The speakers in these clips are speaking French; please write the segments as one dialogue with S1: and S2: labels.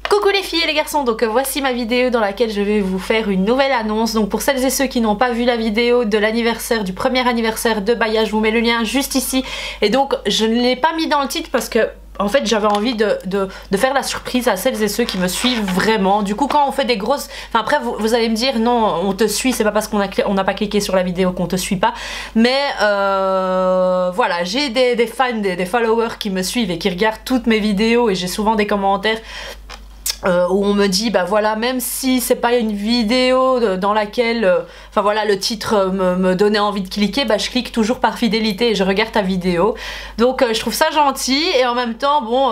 S1: Coucou les filles et les garçons, donc voici ma vidéo dans laquelle je vais vous faire une nouvelle annonce. Donc pour celles et ceux qui n'ont pas vu la vidéo de l'anniversaire, du premier anniversaire de Baya, je vous mets le lien juste ici. Et donc je ne l'ai pas mis dans le titre parce que en fait j'avais envie de faire la surprise à celles et ceux qui me suivent vraiment. Du coup quand on fait des grosses... Enfin après vous allez me dire non on te suit, c'est pas parce qu'on n'a pas cliqué sur la vidéo qu'on te suit pas. Mais voilà, j'ai des fans, des followers qui me suivent et qui regardent toutes mes vidéos et j'ai souvent des commentaires où on me dit bah voilà, même si c'est pas une vidéo dans laquelle enfin voilà le titre me donnait envie de cliquer, bah je clique toujours par fidélité et je regarde ta vidéo. Donc je trouve ça gentil et en même temps bon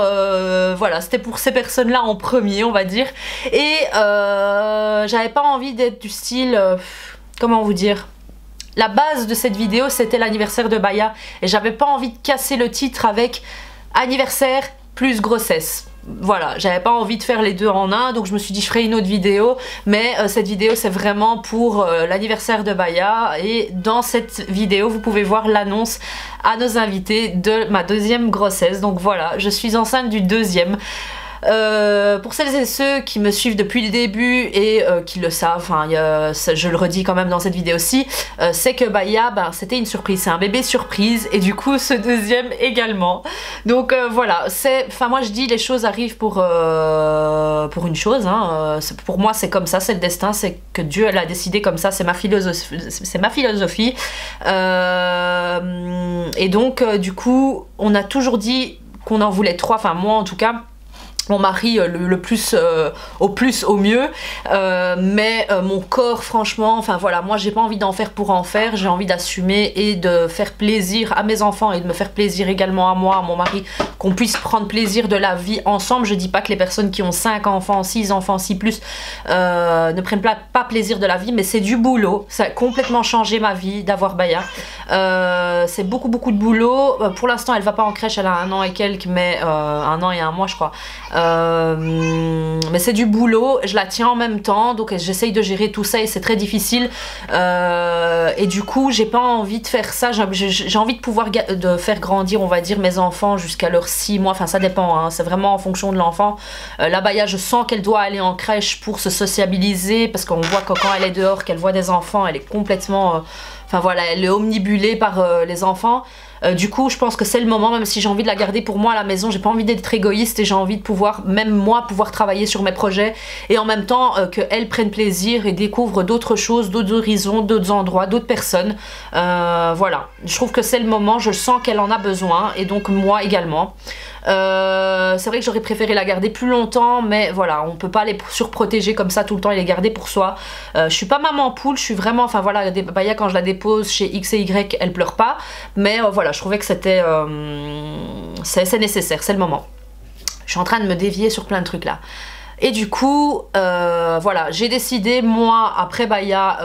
S1: voilà, c'était pour ces personnes là en premier on va dire. Et j'avais pas envie d'être du style comment vous dire, la base de cette vidéo c'était l'anniversaire de Baya et j'avais pas envie de casser le titre avec anniversaire plus grossesse. Voilà, j'avais pas envie de faire les deux en un, donc je me suis dit je ferai une autre vidéo, mais cette vidéo c'est vraiment pour l'anniversaire de Baya. Et dans cette vidéo vous pouvez voir l'annonce à nos invités de ma deuxième grossesse. Donc voilà, je suis enceinte du deuxième. Pour celles et ceux qui me suivent depuis le début et qui le savent, enfin, je le redis quand même dans cette vidéo-ci, c'est que Baya, ben, c'était une surprise, c'est un bébé surprise et du coup ce deuxième également. Donc voilà, enfin moi je dis les choses arrivent pour une chose, hein, pour moi c'est comme ça, c'est le destin, c'est que Dieu elle a décidé comme ça, c'est ma philosophie. Et donc du coup on a toujours dit qu'on en voulait 3, enfin moi en tout cas. Mon mari le plus au mieux, mais mon corps franchement, enfin voilà, moi j'ai pas envie d'en faire pour en faire, j'ai envie d'assumer et de faire plaisir à mes enfants et de me faire plaisir également à moi, à mon mari, qu'on puisse prendre plaisir de la vie ensemble. Je dis pas que les personnes qui ont 5 enfants, 6 enfants, 6 plus ne prennent pas plaisir de la vie, mais c'est du boulot, ça a complètement changé ma vie d'avoir Baya. C'est beaucoup de boulot. Pour l'instant elle va pas en crèche, elle a 1 an et quelques, mais 1 an et 1 mois je crois. Mais c'est du boulot, je la tiens en même temps, donc j'essaye de gérer tout ça et c'est très difficile. Et du coup j'ai pas envie de faire ça, j'ai envie de pouvoir faire grandir on va dire mes enfants jusqu'à leurs 6 mois, enfin ça dépend, hein, c'est vraiment en fonction de l'enfant. La Baya je sens qu'elle doit aller en crèche pour se sociabiliser parce qu'on voit que quand elle est dehors, qu'elle voit des enfants, elle est complètement... Enfin voilà, elle est omnibulée par les enfants. Du coup je pense que c'est le moment, même si j'ai envie de la garder pour moi à la maison, j'ai pas envie d'être égoïste et j'ai envie de pouvoir, même moi, pouvoir travailler sur mes projets et en même temps qu'elle prenne plaisir et découvre d'autres choses, d'autres horizons, d'autres endroits, d'autres personnes. Voilà, je trouve que c'est le moment, je sens qu'elle en a besoin et donc moi également. C'est vrai que j'aurais préféré la garder plus longtemps, mais voilà, on peut pas les surprotéger comme ça tout le temps et les garder pour soi. Je suis pas maman poule, je suis vraiment, enfin voilà, Baya quand je la dépose chez X et Y, elle pleure pas, mais voilà, je trouvais que c'était c'est nécessaire, c'est le moment. Je suis en train de me dévier sur plein de trucs là. Et du coup, voilà, j'ai décidé, moi, après Baya,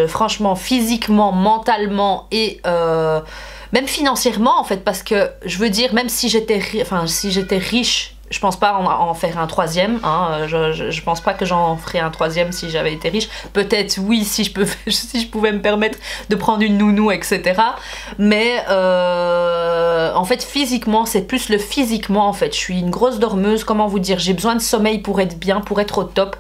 S1: franchement, physiquement, mentalement et même financièrement, en fait, parce que, je veux dire, même si j'étais riche, je pense pas en faire un troisième, hein, je pense pas que j'en ferais un troisième si j'avais été riche. Peut-être oui si je pouvais me permettre de prendre une nounou, etc. Mais en fait physiquement, c'est plus le physiquement en fait. Je suis une grosse dormeuse, comment vous dire, j'ai besoin de sommeil pour être bien, pour être au top.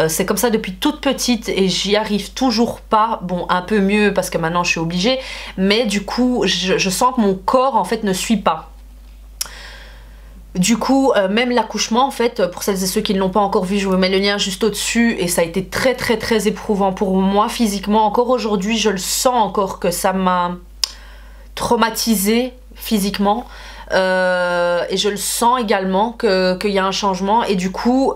S1: C'est comme ça depuis toute petite et j'y arrive toujours pas, bon un peu mieux parce que maintenant je suis obligée, mais du coup je sens que mon corps en fait ne suit pas. Du coup, même l'accouchement en fait, pour celles et ceux qui ne l'ont pas encore vu, je vous mets le lien juste au-dessus et ça a été très éprouvant pour moi physiquement. Encore aujourd'hui, je le sens encore que ça m'a traumatisée physiquement. Et je le sens également qu'il y a un changement et du coup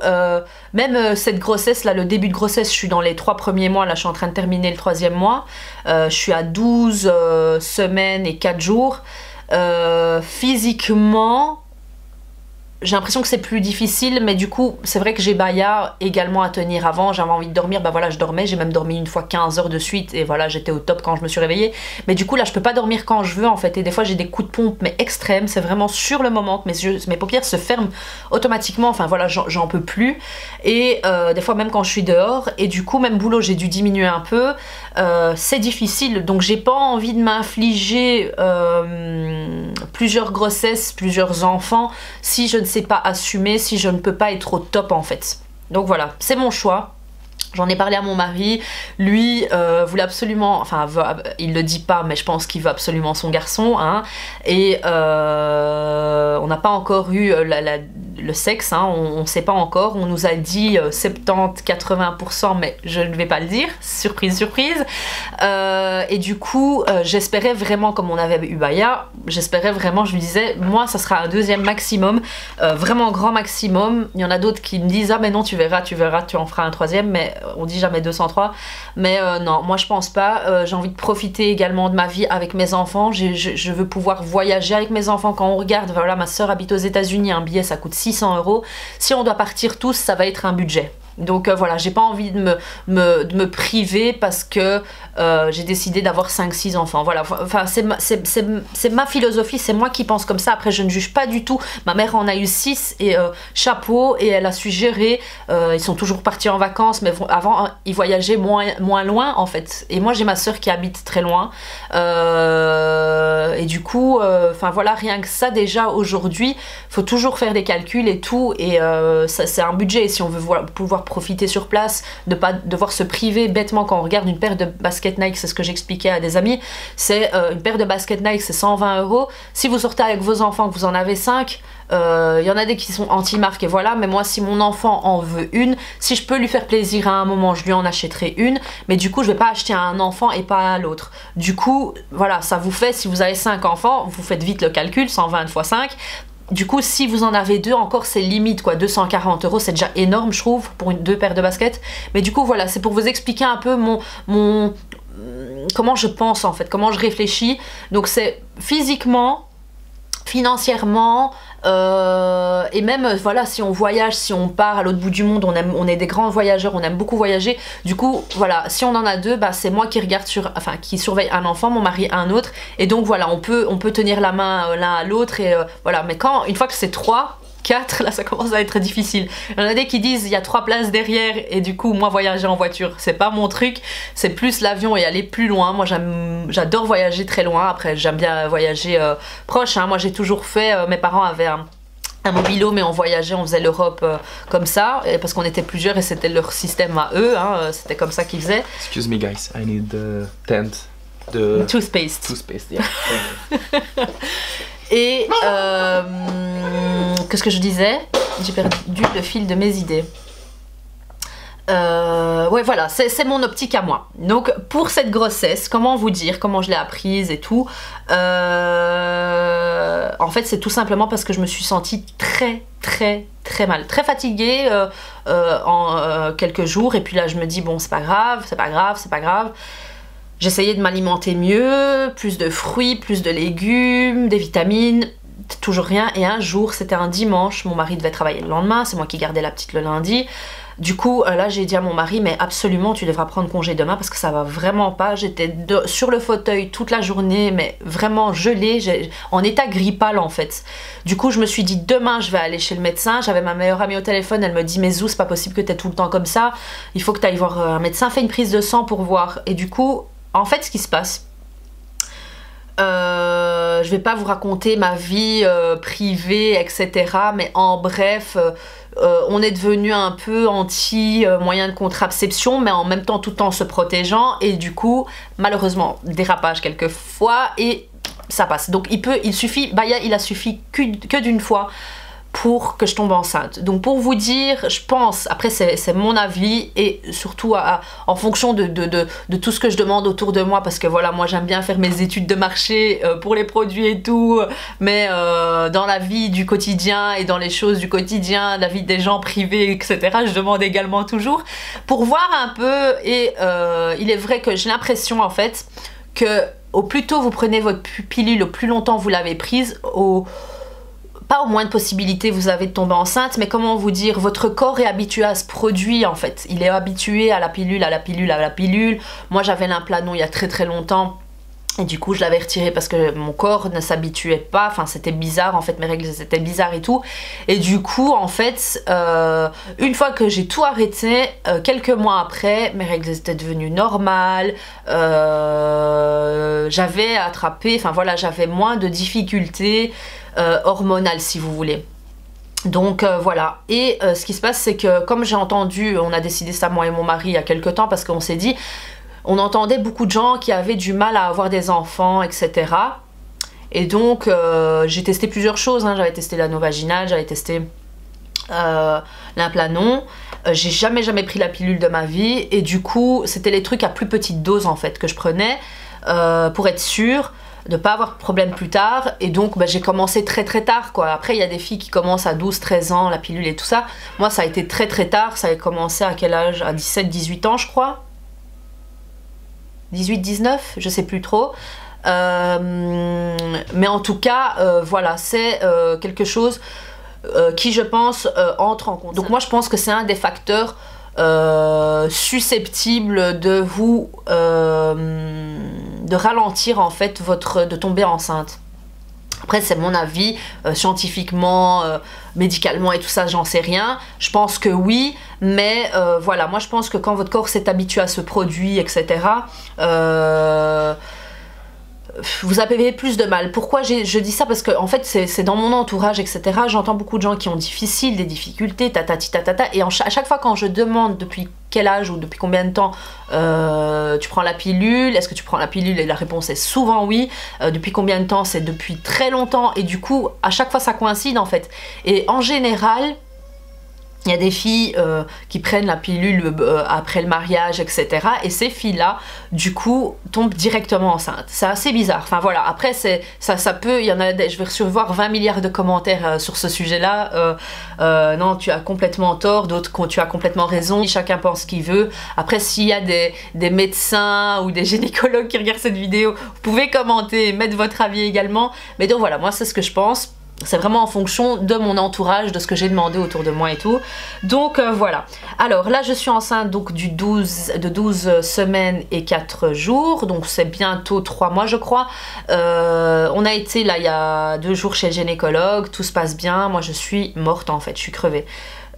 S1: même cette grossesse là, le début de grossesse, je suis dans les 3 premiers mois, là je suis en train de terminer le 3e mois, je suis à 12 semaines et 4 jours. Physiquement j'ai l'impression que c'est plus difficile, mais du coup c'est vrai que j'ai Baya également à tenir. Avant j'avais envie de dormir, bah voilà je dormais, j'ai même dormi une fois 15 heures de suite et voilà j'étais au top quand je me suis réveillée. Mais du coup là je peux pas dormir quand je veux en fait et des fois j'ai des coups de pompe mais extrêmes, c'est vraiment sur le moment que mes paupières se ferment automatiquement, enfin voilà j'en peux plus. Et des fois même quand je suis dehors, et du coup même boulot j'ai dû diminuer un peu, c'est difficile, donc j'ai pas envie de m'infliger plusieurs grossesses, plusieurs enfants si je ne sais pas assumer, si je ne peux pas être au top en fait. Donc voilà, c'est mon choix. J'en ai parlé à mon mari, lui voulait absolument, enfin il le dit pas mais je pense qu'il veut absolument son garçon, hein, et on n'a pas encore eu le sexe, hein, on sait pas encore, on nous a dit 70-80% mais je ne vais pas le dire, surprise surprise, et du coup j'espérais vraiment, comme on avait eu Baya, j'espérais vraiment, je lui disais, moi ça sera un deuxième maximum, vraiment grand maximum. Il y en a d'autres qui me disent ah mais non tu verras, tu en feras un troisième, mais on dit jamais 203, mais non, moi je pense pas. J'ai envie de profiter également de ma vie avec mes enfants, je veux pouvoir voyager avec mes enfants. Quand on regarde, voilà, ma soeur habite aux États-Unis, un billet ça coûte 600 €. Si on doit partir tous, ça va être un budget. Donc voilà, j'ai pas envie de me priver parce que j'ai décidé d'avoir 5-6 enfants. Voilà, enfin c'est ma philosophie, c'est moi qui pense comme ça. Après je ne juge pas du tout. Ma mère en a eu 6 et chapeau, et elle a su gérer. Ils sont toujours partis en vacances, mais avant ils voyageaient moins loin en fait. Et moi j'ai ma soeur qui habite très loin. Et du coup, enfin voilà, rien que ça déjà aujourd'hui, faut toujours faire des calculs et tout. Et c'est un budget. Si on veut pouvoir profiter sur place, ne pas devoir se priver bêtement quand on regarde une paire de baskets Nike, c'est ce que j'expliquais à des amis, c'est une paire de baskets Nike, c'est 120 €. Si vous sortez avec vos enfants, que vous en avez 5, il y en a des qui sont anti-marque et voilà, mais moi si mon enfant en veut une, si je peux lui faire plaisir à un moment, je lui en achèterai une, mais du coup je vais pas acheter à un enfant et pas à l'autre. Du coup voilà, ça vous fait, si vous avez 5 enfants, vous faites vite le calcul, 120 x 5. Du coup, si vous en avez 2, encore c'est limite quoi, 240 €, c'est déjà énorme je trouve pour deux paires de baskets. Mais du coup voilà, c'est pour vous expliquer un peu comment je pense en fait, comment je réfléchis. Donc c'est physiquement, financièrement, et même voilà, si on voyage, si on part à l'autre bout du monde, on est des grands voyageurs, on aime beaucoup voyager. Du coup voilà, si on en a 2, bah c'est moi qui regarde qui surveille un enfant, mon mari un autre, et donc voilà, on peut tenir la main l'un à l'autre, et voilà. Mais une fois que c'est 3, 4, là ça commence à être difficile. Il y en a des qui disent il y a 3 places derrière, et du coup moi voyager en voiture c'est pas mon truc, c'est plus l'avion et aller plus loin. Moi j'adore voyager très loin. Après j'aime bien voyager proche, hein. Moi j'ai toujours fait, mes parents avaient un mobilo, mais on voyageait, on faisait l'Europe comme ça, parce qu'on était plusieurs et c'était leur système à eux, hein, c'était comme ça qu'ils faisaient.
S2: Excuse me guys, I need the tent.
S1: Toothpaste.
S2: Toothpaste, yeah.
S1: Et qu'est-ce que je disais? J'ai perdu le fil de mes idées. Ouais voilà, c'est mon optique à moi. Donc pour cette grossesse, comment vous dire, comment je l'ai apprise et tout, en fait c'est tout simplement parce que je me suis sentie très mal, très fatiguée en quelques jours, et puis là je me dis bon c'est pas grave. J'essayais de m'alimenter mieux, plus de fruits, plus de légumes, des vitamines, toujours rien. Et un jour, c'était un dimanche, mon mari devait travailler le lendemain, c'est moi qui gardais la petite le lundi. Du coup, là j'ai dit à mon mari, mais absolument tu devras prendre congé demain parce que ça va vraiment pas. J'étais sur le fauteuil toute la journée, mais vraiment gelée, en état grippal en fait. Du coup je me suis dit demain je vais aller chez le médecin. J'avais ma meilleure amie au téléphone, elle me dit mais Zou, c'est pas possible que t'aies tout le temps comme ça, il faut que tu ailles voir un médecin, fais une prise de sang pour voir. Et du coup en fait ce qui se passe, je vais pas vous raconter ma vie privée etc, mais en bref, on est devenu un peu anti moyen de contraception, mais en même temps tout en se protégeant, et du coup malheureusement dérapage quelquefois et ça passe. Donc il suffit, Baya il a suffi que d'une fois pour que je tombe enceinte. Donc pour vous dire, je pense, après c'est mon avis, et surtout en fonction de tout ce que je demande autour de moi, parce que voilà, moi j'aime bien faire mes études de marché pour les produits et tout, mais dans la vie du quotidien et dans les choses du quotidien, la vie des gens privés etc, je demande également toujours pour voir un peu. Et il est vrai que j'ai l'impression en fait que au plus tôt vous prenez votre pilule, au plus longtemps vous l'avez prise, pas au moins de possibilités vous avez de tomber enceinte, mais comment vous dire, votre corps est habitué à ce produit en fait. Il est habitué à la pilule, à la pilule, à la pilule. Moi j'avais l'implanon il y a très longtemps, et du coup je l'avais retiré parce que mon corps ne s'habituait pas, enfin c'était bizarre en fait, mes règles c'était bizarre et tout. Et du coup en fait, une fois que j'ai tout arrêté, quelques mois après, mes règles étaient devenues normales, j'avais attrapé, enfin voilà, j'avais moins de difficultés hormonales si vous voulez. Donc voilà, et ce qui se passe c'est que comme j'ai entendu, on a décidé ça moi et mon mari il y a quelques temps parce qu'on s'est dit, on entendait beaucoup de gens qui avaient du mal à avoir des enfants, etc. Et donc j'ai testé plusieurs choses, hein. J'avais testé l'anneau vaginal, j'avais testé l'implanon, j'ai jamais pris la pilule de ma vie et du coup c'était les trucs à plus petite dose en fait que je prenais pour être sûre de pas avoir de problème plus tard. Et donc bah, j'ai commencé très tard quoi. Après il y a des filles qui commencent à 12-13 ans la pilule et tout ça, moi ça a été très tard, ça a commencé à quel âge? À 17-18 ans je crois, 18-19, je sais plus trop. Mais en tout cas voilà, c'est quelque chose qui je pense entre en compte. Donc moi je pense que c'est un des facteurs susceptibles de vous de ralentir en fait de tomber enceinte. Après c'est mon avis, scientifiquement, médicalement et tout ça j'en sais rien, je pense que oui, mais voilà, moi je pense que quand votre corps s'est habitué à ce produit, etc., vous avez plus de mal. Pourquoi je dis ça? Parce que en fait c'est dans mon entourage, etc. J'entends beaucoup de gens qui ont des difficultés, et à chaque fois quand je demande depuis quel âge ou depuis combien de temps tu prends la pilule, est-ce que tu prends la pilule, et la réponse est souvent oui. Depuis combien de temps? C'est depuis très longtemps, et du coup à chaque fois ça coïncide en fait. Et en général il y a des filles qui prennent la pilule après le mariage, etc. Et ces filles-là, du coup, tombent directement enceintes. C'est assez bizarre. Enfin voilà, après, ça peut, il y en a, je vais recevoir 20 milliards de commentaires sur ce sujet-là. Non, tu as complètement tort, d'autres, tu as complètement raison. Chacun pense ce qu'il veut. Après, s'il y a des médecins ou des gynécologues qui regardent cette vidéo, vous pouvez commenter et mettre votre avis également. Mais donc voilà, moi, c'est ce que je pense. C'est vraiment en fonction de mon entourage, de ce que j'ai demandé autour de moi et tout. Donc voilà. Alors là je suis enceinte donc de 12 semaines et 4 jours. Donc c'est bientôt 3 mois je crois. On a été là il y a 2 jours chez le gynécologue. Tout se passe bien. Moi je suis morte en fait. Je suis crevée.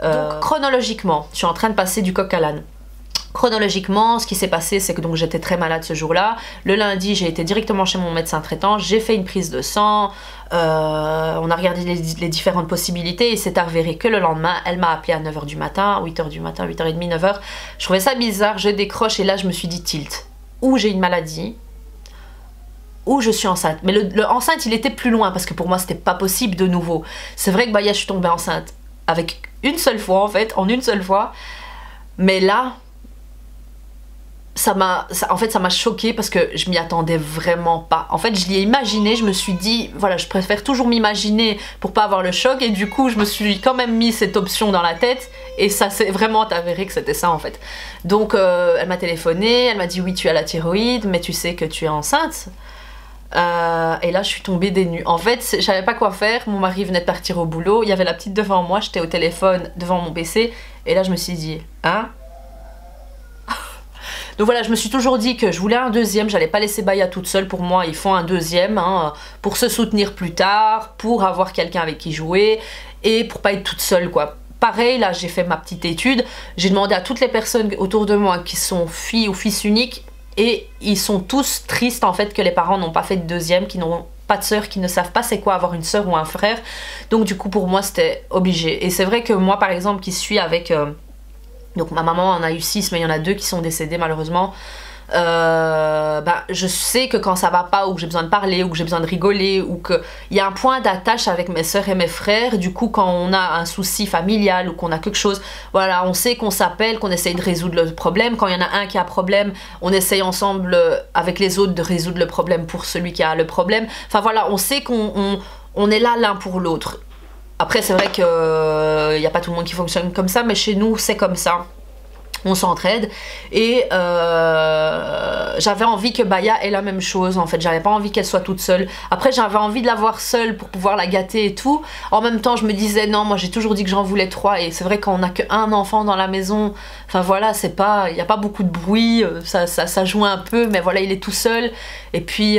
S1: Donc chronologiquement, je suis en train de passer du coq à l'âne. Chronologiquement, ce qui s'est passé, c'est que donc j'étais très malade ce jour-là. Le lundi, j'ai été directement chez mon médecin traitant, j'ai fait une prise de sang, on a regardé les différentes possibilités et c'est avéré que le lendemain, elle m'a appelé à 9h du matin, 8h du matin, 8h30, 9h. Je trouvais ça bizarre, je décroche et là je me suis dit tilt. Ou j'ai une maladie, ou je suis enceinte. Mais le enceinte, il était plus loin parce que pour moi, c'était pas possible de nouveau. C'est vrai que bah, je suis tombée enceinte avec une seule fois en fait, en une seule fois. Mais là... ça m'a choquée parce que je m'y attendais vraiment pas. En fait je l'ai imaginé, je me suis dit voilà, je préfère toujours m'imaginer pour pas avoir le choc, et du coup je me suis quand même mis cette option dans la tête et ça s'est vraiment avéré que c'était ça en fait. Donc elle m'a téléphoné, elle m'a dit oui tu as la thyroïde mais tu sais que tu es enceinte. Et là je suis tombée des nues. En fait je savais pas quoi faire, mon mari venait de partir au boulot, il y avait la petite devant moi, j'étais au téléphone devant mon PC et là je me suis dit hein. Donc voilà, je me suis toujours dit que je voulais un deuxième, j'allais pas laisser Baya toute seule. Pour moi, il faut un deuxième, hein, pour se soutenir plus tard, pour avoir quelqu'un avec qui jouer et pour pas être toute seule quoi. Pareil, là j'ai fait ma petite étude, j'ai demandé à toutes les personnes autour de moi qui sont filles ou fils uniques et ils sont tous tristes en fait que les parents n'ont pas fait de deuxième, qui n'ont pas de sœur, qui ne savent pas c'est quoi avoir une sœur ou un frère. Donc du coup pour moi c'était obligé. Et c'est vrai que moi par exemple qui suis avec... donc ma maman en a eu 6 mais il y en a 2 qui sont décédés malheureusement. Bah, je sais que quand ça va pas ou que j'ai besoin de parler ou que j'ai besoin de rigoler ou qu'il y a un point d'attache avec mes soeurs et mes frères, du coup quand on a un souci familial ou qu'on a quelque chose, voilà, on sait qu'on s'appelle, qu'on essaye de résoudre le problème. Quand il y en a un qui a un problème, on essaye ensemble avec les autres de résoudre le problème pour celui qui a le problème. Enfin voilà, on sait qu'on est là l'un pour l'autre. Après c'est vrai qu'il n'y a pas tout le monde qui fonctionne comme ça, mais chez nous c'est comme ça. On s'entraide et j'avais envie que Baya ait la même chose en fait, j'avais pas envie qu'elle soit toute seule. Après j'avais envie de la voir seule pour pouvoir la gâter et tout. En même temps je me disais non, moi j'ai toujours dit que j'en voulais 3 et c'est vrai qu'on a qu'un enfant dans la maison, enfin voilà, c'est pas, il n'y a pas beaucoup de bruit, ça joue un peu mais voilà il est tout seul. Et puis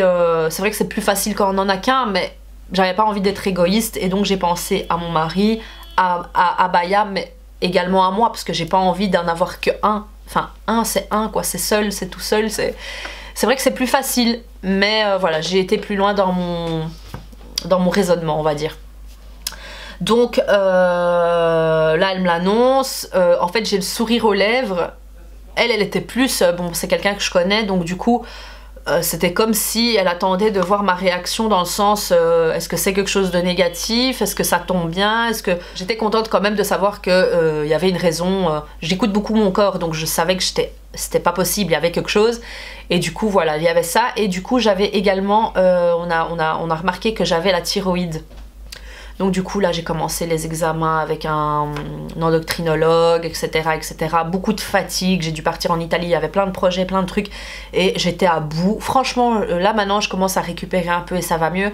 S1: c'est vrai que c'est plus facile quand on en a qu'un, mais j'avais pas envie d'être égoïste et donc j'ai pensé à mon mari, à Baya, mais également à moi parce que j'ai pas envie d'en avoir que un. Enfin un c'est un quoi, c'est seul, c'est tout seul, c'est vrai que c'est plus facile, mais voilà, j'ai été plus loin dans mon raisonnement on va dire. Donc là elle me l'annonce, en fait j'ai le sourire aux lèvres, elle était plus, bon c'est quelqu'un que je connais donc du coup c'était comme si elle attendait de voir ma réaction dans le sens est-ce que c'est quelque chose de négatif, est-ce que ça tombe bien, est-ce que j'étais contente quand même de savoir que y avait une raison, j'écoute beaucoup mon corps donc je savais que c'était pas possible, il y avait quelque chose et du coup voilà il y avait ça et du coup j'avais également on a remarqué que j'avais la thyroïde. Donc du coup là j'ai commencé les examens avec un endocrinologue, etc., etc. Beaucoup de fatigue, j'ai dû partir en Italie, il y avait plein de projets, plein de trucs et j'étais à bout. Franchement là maintenant je commence à récupérer un peu et ça va mieux.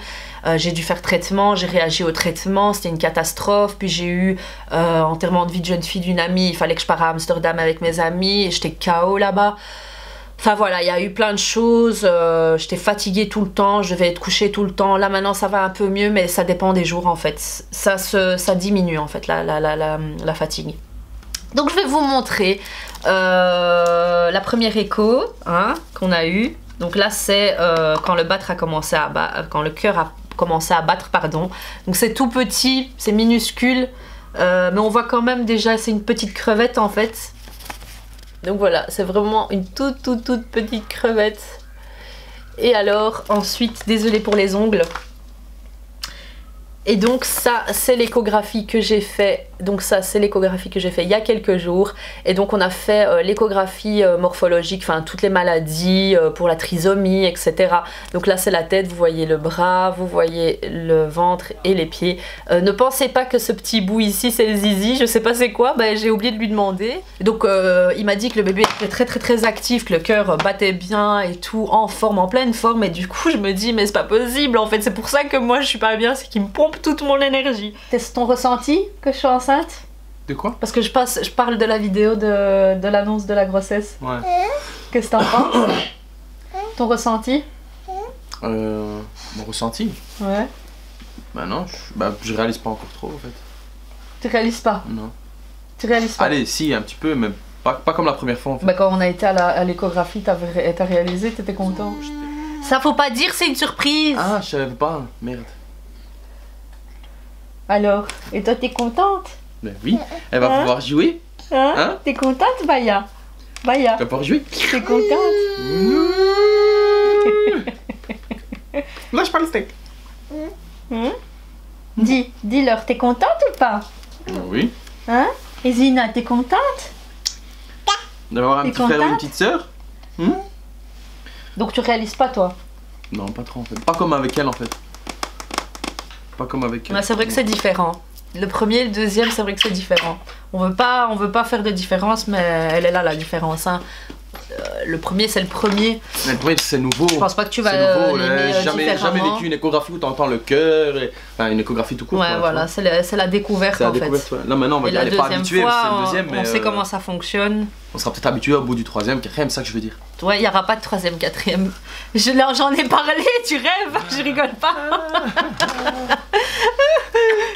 S1: J'ai dû faire traitement, j'ai réagi au traitement, c'était une catastrophe. Puis j'ai eu enterrement de vie de jeune fille d'une amie, il fallait que je parte à Amsterdam avec mes amis et j'étais KO là-bas. Enfin voilà, il y a eu plein de choses, j'étais fatiguée tout le temps, je devais être couchée tout le temps. Là maintenant ça va un peu mieux mais ça dépend des jours en fait. Ça diminue en fait la fatigue. Donc je vais vous montrer la première écho hein, qu'on a eue. Donc là c'est quand le cœur a commencé à battre, pardon. Donc c'est tout petit, c'est minuscule, mais on voit quand même déjà c'est une petite crevette en fait. Donc voilà, c'est vraiment une toute petite crevette. Et alors, ensuite, désolée pour les ongles. Et donc ça, c'est l'échographie que j'ai fait. Donc ça, c'est l'échographie que j'ai fait il y a quelques jours. Et donc on a fait l'échographie morphologique, enfin toutes les maladies pour la trisomie, etc. Donc là, c'est la tête, vous voyez le bras, vous voyez le ventre et les pieds. Ne pensez pas que ce petit bout ici, c'est le zizi. Je sais pas c'est quoi, bah, j'ai oublié de lui demander. Donc il m'a dit que le bébé était très actif, que le cœur battait bien et tout, en forme, en pleine forme. Et du coup, je me dis, mais c'est pas possible. En fait, c'est pour ça que moi, je suis pas bien, c'est qu'il me pompe toute mon énergie. C'est ton ressenti que je suis enceinte?
S2: De quoi?
S1: Parce que je parle de la vidéo de l'annonce de la grossesse.
S2: Ouais.
S1: Qu'est-ce que t'en penses? Ton ressenti?
S2: Mon ressenti?
S1: Ouais.
S2: Bah non, je réalise pas encore trop en fait.
S1: Tu réalises pas?
S2: Non.
S1: Tu réalises pas?
S2: Allez, si, un petit peu, mais pas comme la première fois en fait.
S1: Bah quand on a été à l'échographie, t'as réalisé, t'étais content? Ça faut pas dire, c'est une surprise.
S2: Ah, je savais pas, merde.
S1: Alors, et toi t'es contente?
S2: Ben oui, elle va pouvoir jouer.
S1: Hein? T'es contente, Baya? Baya,
S2: Elle va pouvoir jouer.
S1: t'es contente?
S2: Lâche pas le steak.
S1: Dis-leur, t'es contente ou pas?
S2: Oui.
S1: Hein? Et Zina, t'es contente?
S2: D'avoir un
S1: T'es
S2: petit frère ou une
S1: contente?
S2: petite sœur.
S1: Donc tu réalises pas toi?
S2: Non, pas trop en fait. Pas comme avec elle en fait. Pas comme avec elle.
S1: Ouais, c'est vrai que c'est différent. Le premier et le deuxième, c'est vrai que c'est différent. On veut pas faire de différence, mais elle est là la différence. Hein. Le premier, c'est le premier.
S2: Mais le premier, c'est nouveau.
S1: Je pense pas que tu vas l'aimer
S2: jamais vécu une échographie où t'entends le cœur. Enfin, une échographie tout court.
S1: Ouais,
S2: quoi,
S1: voilà, c'est la découverte
S2: c'est la
S1: en
S2: découverte,
S1: fait.
S2: ouais. Là maintenant, on va
S1: Et
S2: dire,
S1: la
S2: elle est pas
S1: deuxième
S2: habituée,
S1: fois,
S2: c'est le deuxième.
S1: on
S2: Mais
S1: sait comment ça fonctionne.
S2: on sera peut-être habitué au bout du troisième, quatrième, c'est ça que je veux dire.
S1: Ouais, il n'y aura pas de troisième, quatrième. J'en ai parlé, tu rêves, je rigole pas.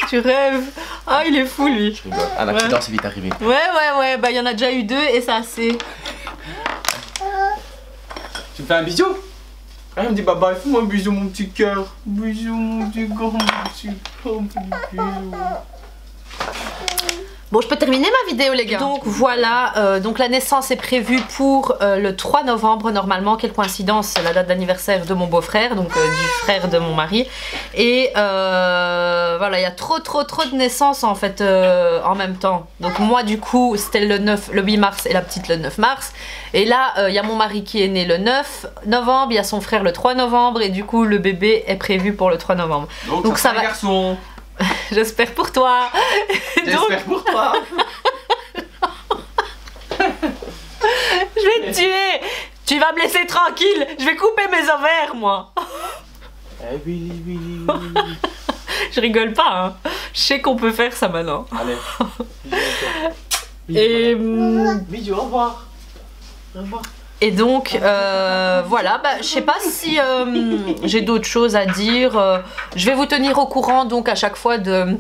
S1: Tu rêves. Ah, il est fou lui.
S2: Je rigole. Un accident, c'est vite arrivé.
S1: Ouais, bah il y en a déjà eu 2 et ça c'est.
S2: Tu me fais un bisou? Elle me dit bye bye, fais-moi un bisou mon petit cœur. Bisou mon petit cœur, mon petit cœur, mon petit bisou.
S1: Bon, je peux terminer ma vidéo les gars. Donc voilà, donc la naissance est prévue pour le 3 novembre normalement. Quelle coïncidence, c'est la date d'anniversaire de mon beau-frère, donc du frère de mon mari. Et voilà, il y a trop de naissances en fait en même temps. Donc moi du coup, c'était le 8 mars et la petite le 9 mars. Et là, il y a mon mari qui est né le 9 novembre, il y a son frère le 3 novembre et du coup le bébé est prévu pour le 3 novembre.
S2: Donc ça va. Garçon.
S1: J'espère pour toi.
S2: J'espère pour toi.
S1: Je vais te tuer. Tu vas me laisser tranquille. Je vais couper mes ovaires, moi.
S2: Eh oui.
S1: Je rigole pas, hein. Je sais qu'on peut faire ça maintenant.
S2: Allez.
S1: Et
S2: bisous, au revoir. Au revoir.
S1: Et donc voilà, bah, je sais pas si j'ai d'autres choses à dire. Je vais vous tenir au courant donc à chaque fois de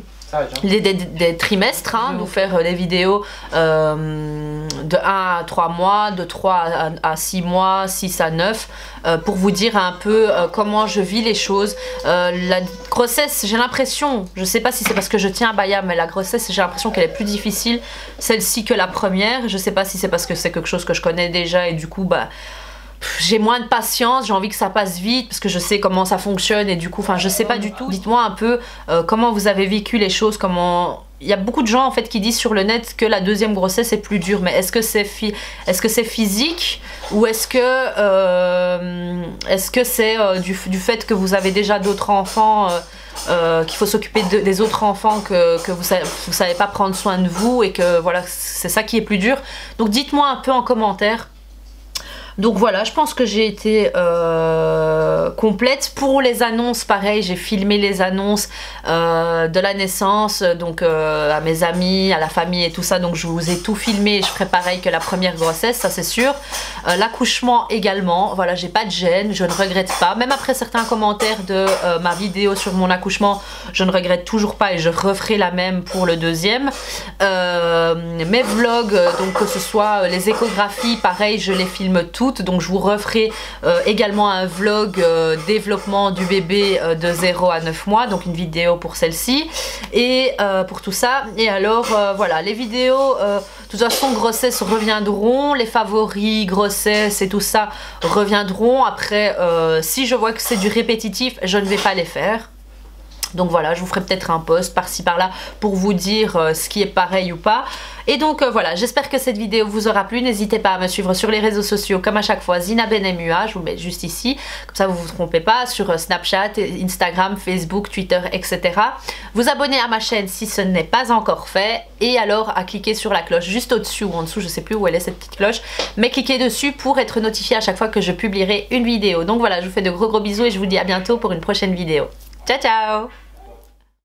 S1: des trimestres, hein, nous faire des vidéos de 1 à 3 mois, de 3 à 6 mois, 6 à 9, pour vous dire un peu comment je vis les choses. La grossesse, j'ai l'impression, je sais pas si c'est parce que je tiens à Baya, mais la grossesse, j'ai l'impression qu'elle est plus difficile, celle-ci, que la première. Je sais pas si c'est parce que c'est quelque chose que je connais déjà et du coup, bah, j'ai moins de patience, j'ai envie que ça passe vite parce que je sais comment ça fonctionne et du coup, enfin je sais pas du tout. Dites-moi un peu comment vous avez vécu les choses, comment... Il y a beaucoup de gens en fait qui disent sur le net que la deuxième grossesse est plus dure, mais est-ce que c'est physique ou est-ce que c'est du fait que vous avez déjà d'autres enfants, qu'il faut s'occuper des autres enfants, que vous savez pas prendre soin de vous et que voilà, c'est ça qui est plus dur. Donc dites-moi un peu en commentaire. Donc voilà, je pense que j'ai été complète. Pour les annonces, pareil, j'ai filmé les annonces de la naissance, donc à mes amis, à la famille et tout ça. Donc je vous ai tout filmé, je ferai pareil que la première grossesse, ça c'est sûr. L'accouchement également, voilà, j'ai pas de gêne, je ne regrette pas. Même après certains commentaires de ma vidéo sur mon accouchement, je ne regrette toujours pas et je referai la même pour le deuxième. Mes vlogs, donc que ce soit les échographies, pareil, je les filme toutes. Donc je vous referai également un vlog développement du bébé de 0 à 9 mois, donc une vidéo pour celle-ci et pour tout ça. Et alors voilà, les vidéos de toute façon grossesse reviendront, les favoris grossesse et tout ça reviendront. Après si je vois que c'est du répétitif, je ne vais pas les faire. Donc voilà, je vous ferai peut-être un post par-ci par-là pour vous dire ce qui est pareil ou pas. Et donc voilà, j'espère que cette vidéo vous aura plu. N'hésitez pas à me suivre sur les réseaux sociaux comme à chaque fois, Zina Benmua, je vous le mets juste ici. Comme ça vous vous trompez pas, sur Snapchat, Instagram, Facebook, Twitter, etc. Vous abonner à ma chaîne si ce n'est pas encore fait. Et alors à cliquer sur la cloche juste au-dessus ou en dessous, je sais plus où elle est cette petite cloche. Mais cliquez dessus pour être notifié à chaque fois que je publierai une vidéo. Donc voilà, je vous fais de gros bisous et je vous dis à bientôt pour une prochaine vidéo. Ciao ciao!